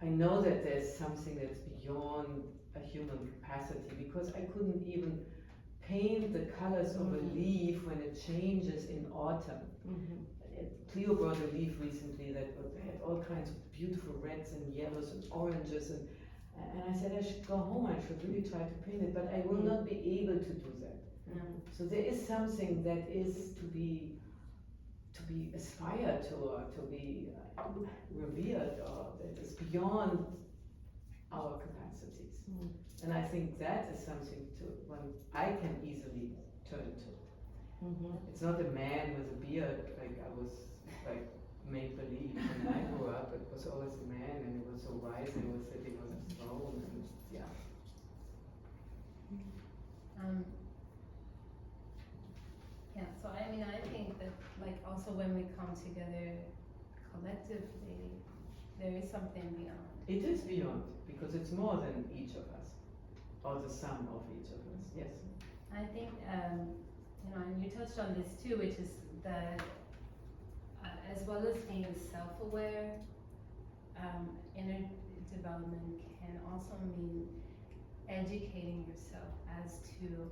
I know that there's something that's beyond a human capacity, because I couldn't even paint the colors of a leaf when it changes in autumn. Cleo brought a leaf recently that had all kinds of beautiful reds and yellows and oranges, and I said I should go home, I should really try to paint it, but I will not be able to do that. So there is something that is to be aspired to, or to be revered, or that is beyond our capacities. And I think that is something to one I can easily turn to. It's not a man with a beard like I was like make believe when I grew up. It was always a man, and he was so wise, and he was sitting on his throne, and yeah. Yeah, so I mean, I think that like also when we come together collectively, there is something beyond. It is beyond, because it's more than each of us, or the sum of each of us, yes. I think, you know, and you touched on this too, which is that as well as being self-aware, inner development can also mean educating yourself as to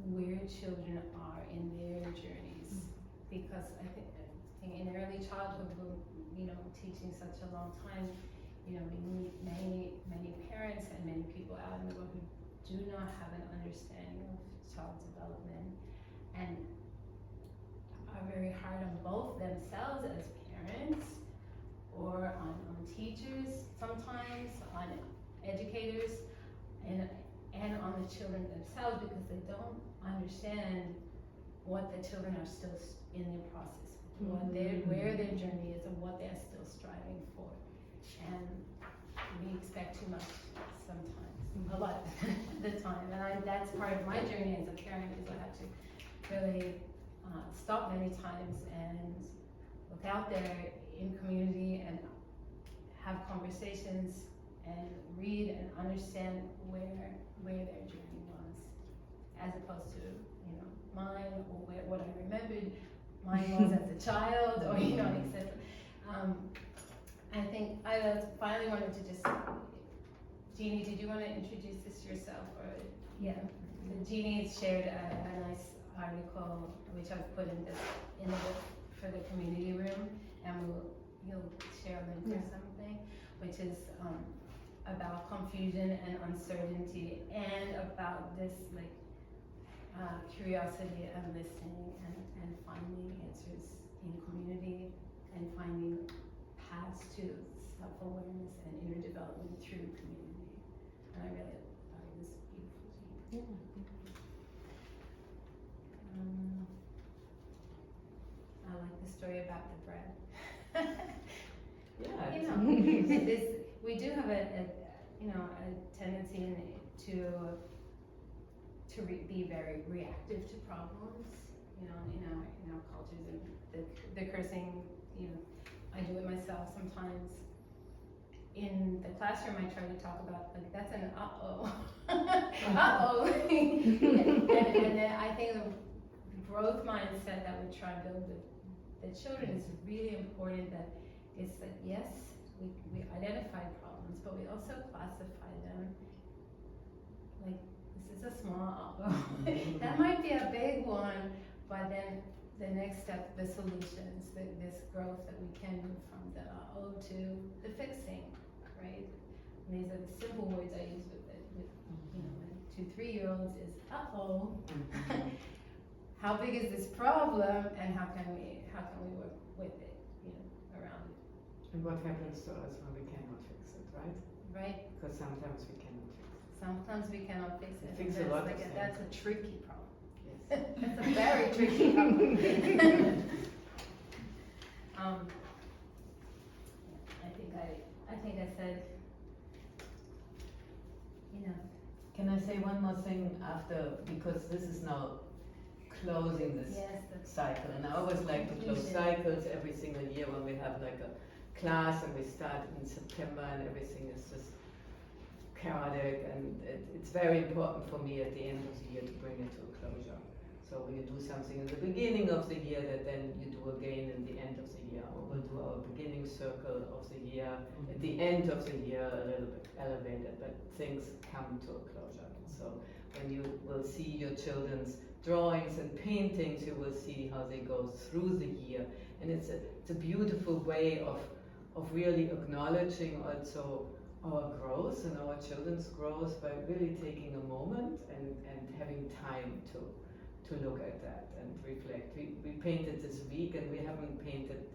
where children are in their journeys. Because I think in early childhood, you know, teaching such a long time, you know, we meet many parents and many people out in the world who do not have an understanding of child development and are very hard on both themselves as parents or on teachers sometimes, on educators, and on the children themselves, because they don't understand what the children are still in their process, where their journey is and what they're still striving for. And we expect too much sometimes, a lot of the time. And that's part of my journey as a parent, is I have to really stop many times and look out there in community and have conversations and read and understand where their journey was, as opposed to, you know, mine, or what I remembered mine was as a child, or, you know, etc. I think I finally wanted to just, Jeannie, did you want to introduce this yourself? Or yeah, so Jeannie shared a nice article which I've put in the book for the community room, and you'll share a link or something, which is about confusion and uncertainty, and about this like curiosity and listening and finding answers in community, and finding paths to self-awareness and inner development through community. And I really thought it was beautiful. I like the story about the bread. Yeah. You know, we do have a tendency to be very reactive to problems. You know, in our cultures, and the cursing. You know, I do it myself sometimes. In the classroom, I try to talk about, like, that's an uh-oh. Uh-oh. and then I think the growth mindset that we try to build with the children is really important. That it's that, yes, we identify problems, but we also classify them. Like, this is a small uh-oh. That might be a big one, but then the next step, the solutions, this growth that we can move from the uh-oh to the fixing, right? And these are the simple words I use with you know, my 2-3-year-olds is uh-oh. How big is this problem, and how can we work with it, you know, around it? And what happens to us when we cannot fix it, right? Right. Because sometimes we cannot fix it. Sometimes we cannot fix it. Fix a lot of things. That's a tricky problem. Yes. That's a very tricky problem. I think I said, you know. Can I say one more thing after, because this is now closing this cycle, and I always like to close cycles every single year when we have like a class and we start in September and everything is just chaotic, and it's very important for me at the end of the year to bring it to a closure. So when you do something in the beginning of the year, that then you do again in the end of the year, or we'll do our beginning circle of the year at the end of the year, a little bit elevated, but things come to a closure. So when you will see your children's drawings and paintings, you will see how they go through the year. And it's a beautiful way of really acknowledging also our growth and our children's growth by really taking a moment and having time to look at that and reflect. We painted this week, and we haven't painted,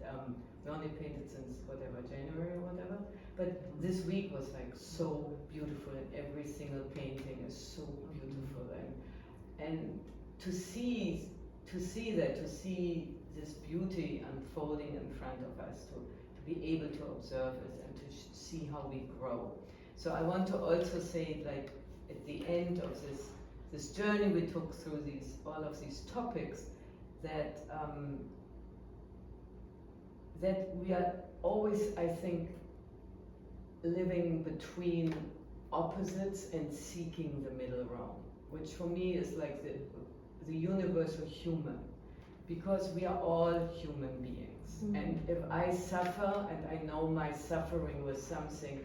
we only painted since whatever, January or whatever, but this week was like so beautiful, and every single painting is so beautiful, and to see that, to see this beauty unfolding in front of us, to be able to observe it and to see how we grow. So I want to also say, like, at the end of this journey we took through all of these topics, that that we are always, I think, living between opposites and seeking the middle ground, which for me is like the universal human, because we are all human beings. And if I suffer and I know my suffering was something,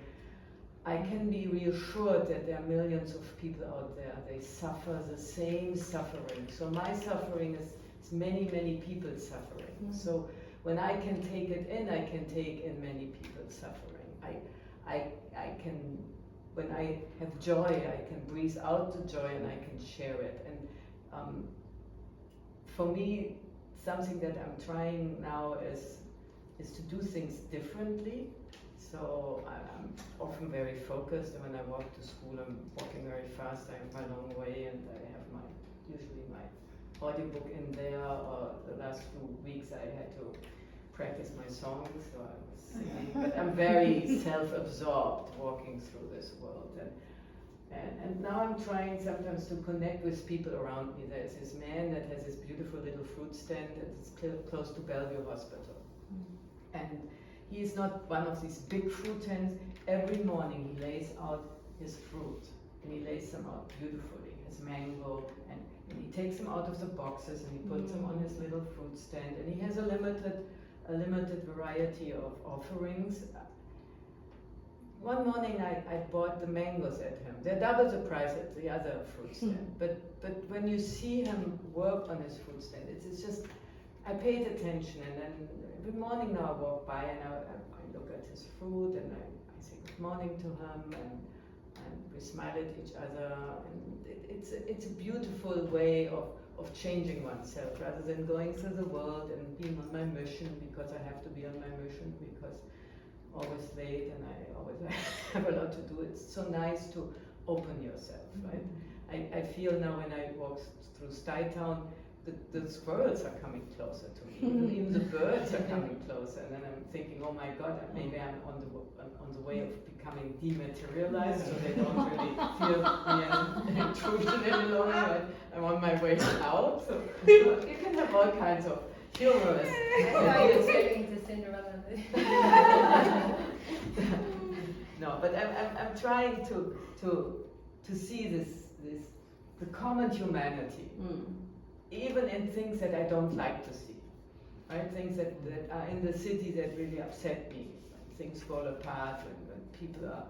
I can be reassured that there are millions of people out there, they suffer the same suffering. So my suffering is many, many people's suffering. So when I can take it in, I can take in many people's suffering. I can, when I have joy, I can breathe out the joy and I can share it. And for me, something that I'm trying now is to do things differently. So I'm often very focused, and when I walk to school, I'm walking very fast. I have my long way, and I have usually my audiobook in there. Or the last few weeks, I had to practice my songs, so I was singing. But I'm very self-absorbed walking through this world, and now I'm trying sometimes to connect with people around me. There's this man that has this beautiful little fruit stand that's close to Bellevue Hospital, and he is not one of these big fruit stands. Every morning he lays out his fruit, and he lays them out beautifully, his mango, and he takes them out of the boxes and he puts them on his little fruit stand, and he has a limited variety of offerings. One morning I bought the mangoes at him. They're double the price at the other fruit stand, but when you see him work on his fruit stand, it's just, I paid attention, and then every morning now I walk by and I look at his fruit, and I say good morning to him, and we smile at each other, and it's a beautiful way of changing oneself, rather than going through the world and being on my mission, because I have to be on my mission, because always late and I always have a lot to do. It's so nice to open yourself, right? I feel now when I walk through Stuytown, the squirrels are coming closer to me. Even the birds are coming closer, and then I'm thinking, oh my God, maybe I'm on the way of becoming dematerialized, so they don't really feel the intrusion any longer. Right? I'm on my way out, so you can have all kinds of humorous. I thought you were turning to Cinderella. No, but I'm trying to see the common humanity. Even in things that I don't like to see, right? Things that are in the city that really upset me. When things fall apart, when people are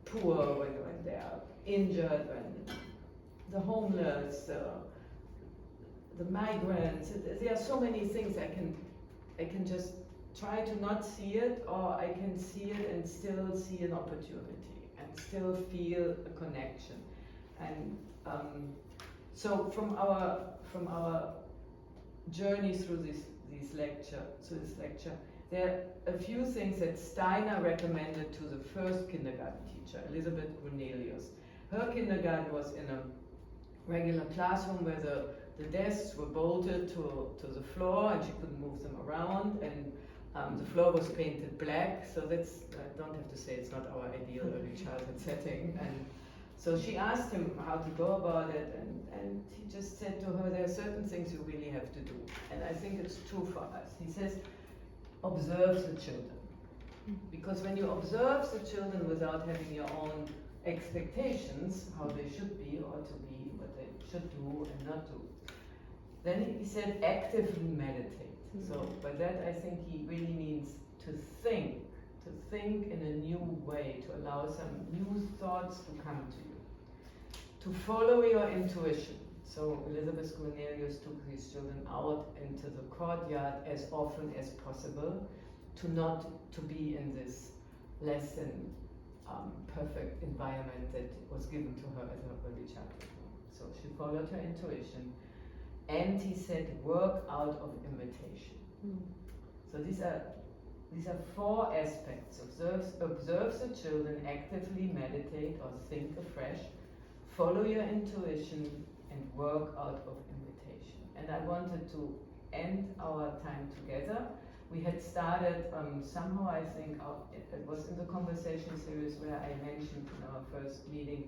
poor, when they are injured, when the homeless, the migrants. There are so many things I can just try to not see it, or I can see it and still see an opportunity and still feel a connection. And so from our journey through this lecture, there are a few things that Steiner recommended to the first kindergarten teacher, Elizabeth Cornelius. Her kindergarten was in a regular classroom where the desks were bolted to the floor, and she couldn't move them around, and the floor was painted black. So that's, I don't have to say, it's not our ideal early childhood setting. And so she asked him how to go about it, and he just said to her, there are certain things you really have to do. And I think it's true for us. He says, observe the children. Because when you observe the children without having your own expectations, how they should be or to be, what they should do and not do, then he said, actively meditate. So by that I think he really means to think in a new way, to allow some new thoughts to come to you, to follow your intuition. So Elizabeth Cornelius took these children out into the courtyard as often as possible, to not to be in this less than perfect environment that was given to her as an early childhood. So she followed her intuition, and he said, work out of imitation. So these are 4 aspects. Observe the children, actively meditate or think afresh, follow your intuition, and work out of imitation. And I wanted to end our time together. We had started somehow, I think, it was in the conversation series where I mentioned in our first meeting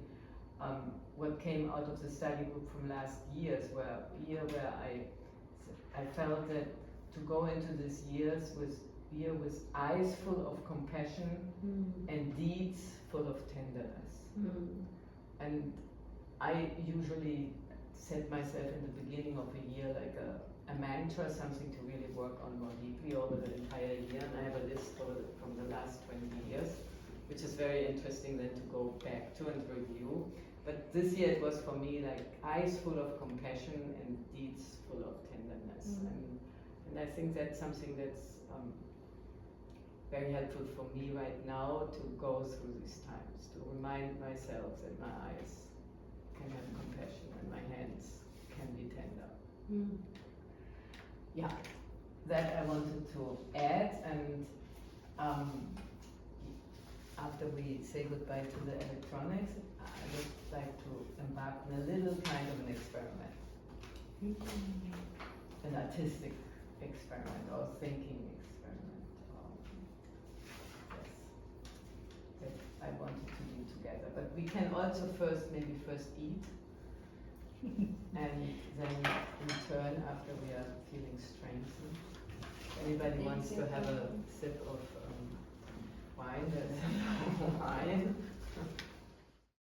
what came out of the study group from last year, where I felt that to go into this year with eyes full of compassion and deeds full of tenderness. And I usually set myself in the beginning of a year like a mantra, something to really work on more deeply over the entire year. And I have a list from the last 20 years, which is very interesting then to go back to and review. But this year it was for me like eyes full of compassion and deeds full of tenderness. And I think that's something that's very helpful for me right now to go through these times, to remind myself that my eyes can have compassion and my hands can be tender. Yeah, that I wanted to add, and after we say goodbye to the electronics, I would like to embark on a little kind of an experiment, an artistic experiment or thinking experiment. Yes, that I wanted to do together. But we can also maybe first eat, and then in turn, after we are feeling strengthened. Anybody wants to have a sip of wine? There's wine.